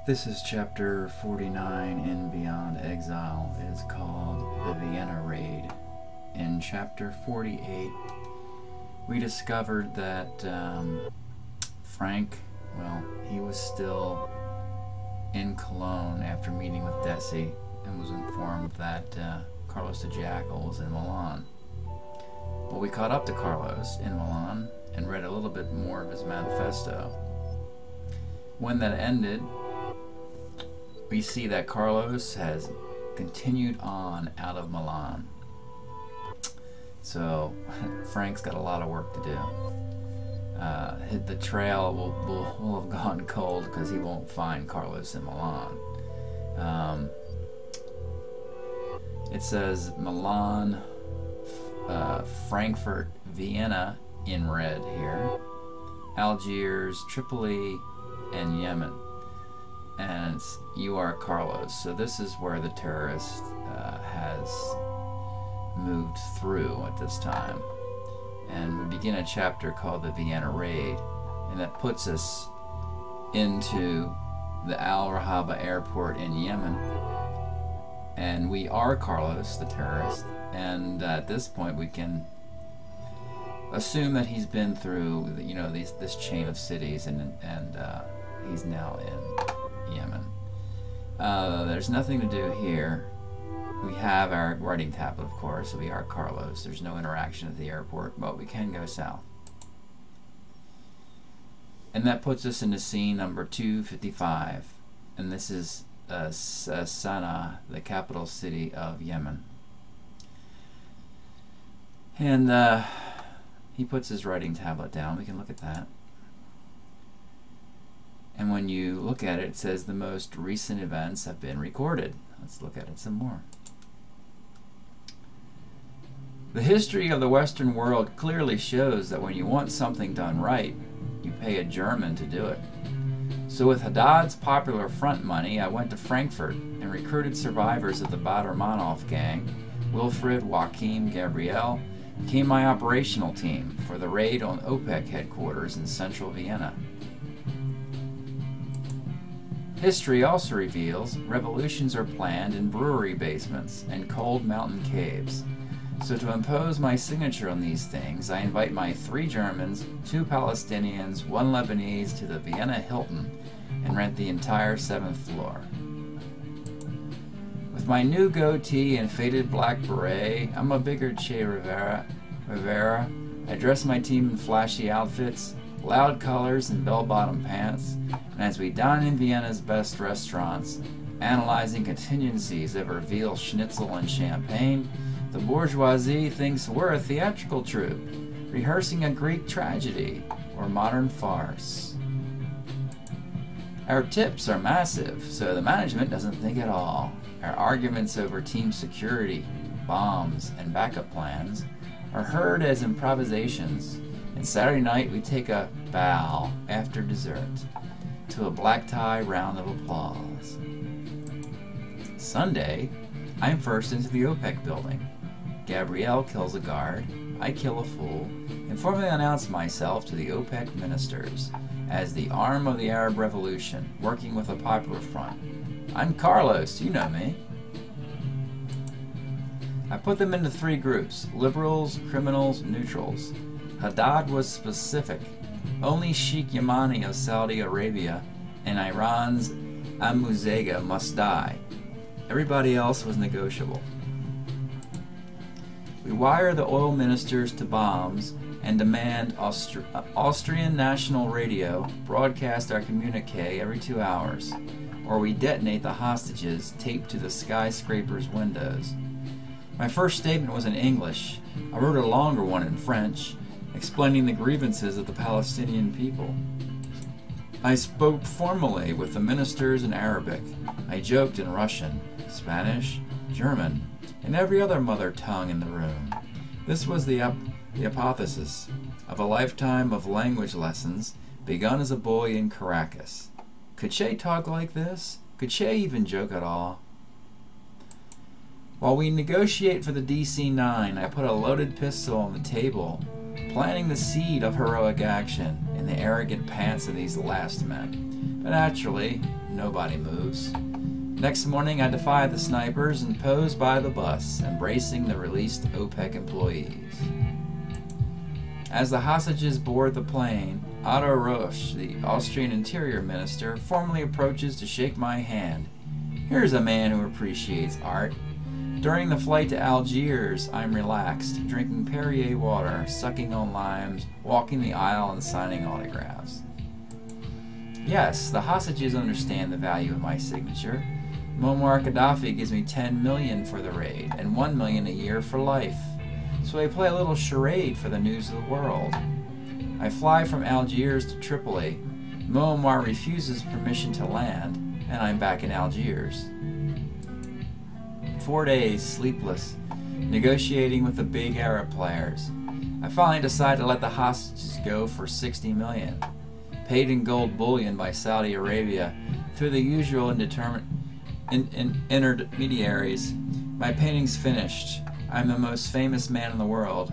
This is chapter 49 in Beyond Exile. It is called the Vienna Raid. In chapter 48, we discovered that Frank, well, he was still in Cologne after meeting with Desi and was informed that Carlos the Jackal was in Milan. Well, we caught up to Carlos in Milan and read a little bit more of his manifesto. When that ended, we see that Carlos has continued on out of Milan. So Frank's got a lot of work to do. The trail will have gone cold because he won't find Carlos in Milan. It says Milan, Frankfurt, Vienna in red here, Algiers, Tripoli, and Yemen. And you are Carlos. So this is where the terrorist has moved through at this time. And we begin a chapter called the Vienna Raid, and that puts us into the Al Rahaba airport in Yemen. And we are Carlos, the terrorist, and at this point we can assume that he's been through, you know, this chain of cities, and he's now in Yemen. There's nothing to do here. We have our writing tablet, of course, so we are Carlos. There's no interaction at the airport, but we can go south. And that puts us into scene number 255. And this is Sana'a, the capital city of Yemen. And he puts his writing tablet down. We can look at that. And when you look at it, it says the most recent events have been recorded. Let's look at it some more. The history of the Western world clearly shows that when you want something done right, you pay a German to do it. So with Haddad's Popular Front money, I went to Frankfurt and recruited survivors of the Badr Manauf gang. Wilfred, Joachim, Gabriel became my operational team for the raid on OPEC headquarters in central Vienna. History also reveals revolutions are planned in brewery basements and cold mountain caves. So to impose my signature on these things, I invite my 3 Germans, 2 Palestinians, 1 Lebanese to the Vienna Hilton and rent the entire 7th floor. With my new goatee and faded black beret, I'm a bigger Che Rivera. I dress my team in flashy outfits, loud colors, and bell-bottom pants, and as we dine in Vienna's best restaurants, analyzing contingencies over veal schnitzel and champagne, the bourgeoisie thinks we're a theatrical troupe, rehearsing a Greek tragedy or modern farce. Our tips are massive, so the management doesn't think at all. Our arguments over team security, bombs, and backup plans are heard as improvisations, and Saturday night we take a bow after dessert to a black tie round of applause. Sunday, I'm first into the OPEC building. Gabrielle kills a guard, I kill a fool, and formally announce myself to the OPEC ministers as the arm of the Arab Revolution, working with the Popular Front. I'm Carlos, you know me. I put them into 3 groups: liberals, criminals, neutrals. Haddad was specific. Only Sheikh Yamani of Saudi Arabia and Iran's Amuzega must die. Everybody else was negotiable. We wire the oil ministers to bombs and demand Austrian National Radio broadcast our communique every 2 hours, or we detonate the hostages taped to the skyscraper's windows. My first statement was in English. I wrote a longer one in French, explaining the grievances of the Palestinian people. I spoke formally with the ministers in Arabic. I joked in Russian, Spanish, German, and every other mother tongue in the room. This was the hypothesis of a lifetime of language lessons begun as a boy in Caracas. Could Che talk like this? Could Che even joke at all? While we negotiate for the DC-9, I put a loaded pistol on the table planting the seed of heroic action in the arrogant pants of these last men. But naturally, nobody moves. Next morning, I defy the snipers and pose by the bus, embracing the released OPEC employees. As the hostages board the plane, Otto Roche, the Austrian Interior Minister, formally approaches to shake my hand. Here's a man who appreciates art. During the flight to Algiers, I'm relaxed, drinking Perrier water, sucking on limes, walking the aisle, and signing autographs. Yes, the hostages understand the value of my signature. Muammar Gaddafi gives me $10 million for the raid, and $1 million a year for life. So I play a little charade for the news of the world. I fly from Algiers to Tripoli. Muammar refuses permission to land, and I'm back in Algiers. 4 days, sleepless, negotiating with the big Arab players. I finally decide to let the hostages go for $60 million, paid in gold bullion by Saudi Arabia through the usual intermediaries. My painting's finished. I'm the most famous man in the world.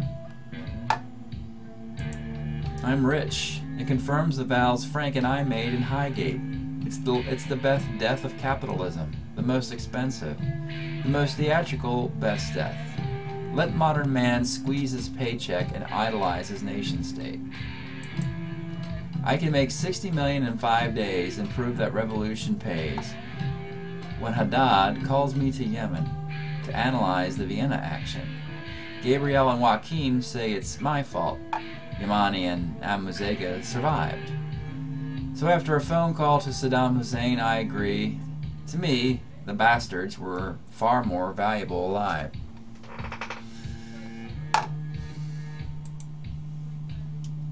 I'm rich. It confirms the vows Frank and I made in Highgate. It's the best death of capitalism, the most expensive, the most theatrical best death. Let modern man squeeze his paycheck and idolize his nation-state. I can make $60 million in 5 days and prove that revolution pays. When Haddad calls me to Yemen to analyze the Vienna action, Gabriel and Joaquin say it's my fault. Yamani and Amuzega survived. So after a phone call to Saddam Hussein, I agree. To me, the bastards were far more valuable alive.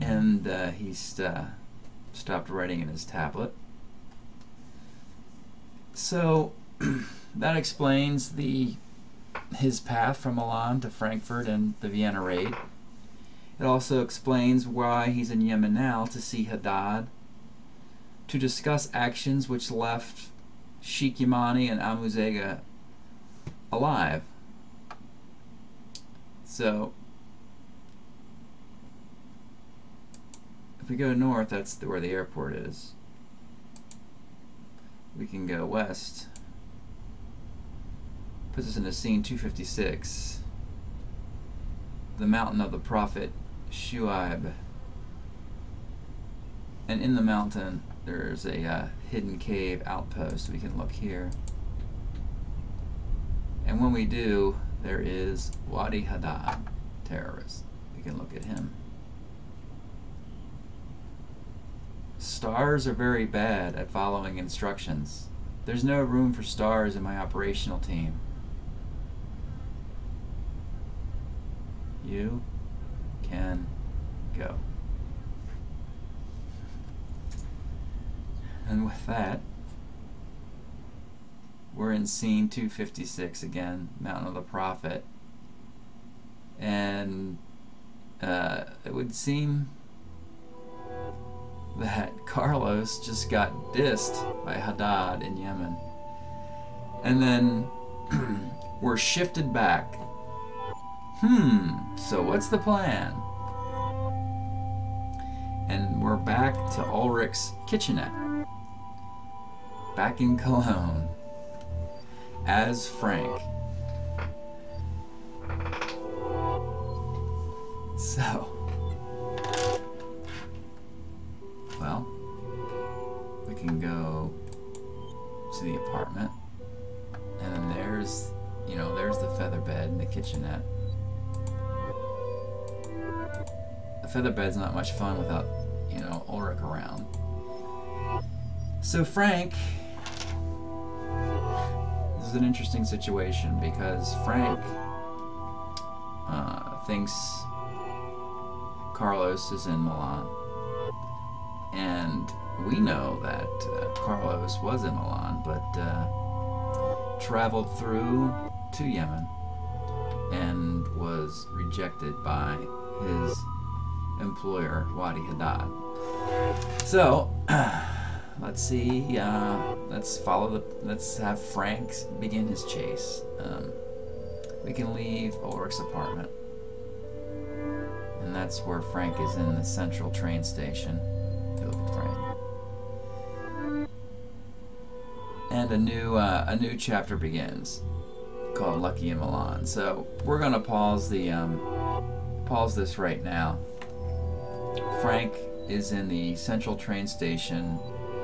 And he stopped writing in his tablet. So that explains his path from Milan to Frankfurt and the Vienna raid. It also explains why he's in Yemen now, to see Haddad, to discuss actions which left Sheikh Yamani and Amuzega alive. So if we go north, that's where the airport is. We can go west. Puts us into scene 256. The mountain of the prophet Shuaib. And in the mountain there's a hidden cave outpost. We can look here. And when we do, there is Wadi Haddad, terrorist. We can look at him. Stars are very bad at following instructions. There's no room for stars in my operational team. You can go. And with that, we're in scene 256 again, Mountain of the Prophet. And it would seem that Carlos just got dissed by Haddad in Yemen. And then we're shifted back. So what's the plan? And we're back to Ulrich's kitchenette. Back in Cologne. As Frank. So, well, we can go to the apartment, and then there's the feather bed and the kitchenette. The feather bed's not much fun without, Ulrich around. So Frank, this is an interesting situation because Frank thinks Carlos is in Milan, and we know that Carlos was in Milan, but traveled through to Yemen and was rejected by his employer, Wadi Haddad. So let's see. Let's have Frank begin his chase. We can leave Ulrich's apartment, and and that's where Frank is in the central train station. You look at Frank. And a new chapter begins, called Lucky in Milan. So we're gonna pause this right now. Frank is in the central train station,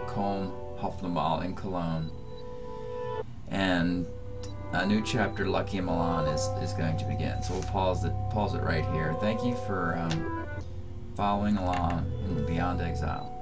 Köln Hofnball in Cologne, and a new chapter, Lucky in Milan, is going to begin. So we'll pause it right here. Thank you for following along in Beyond Exile.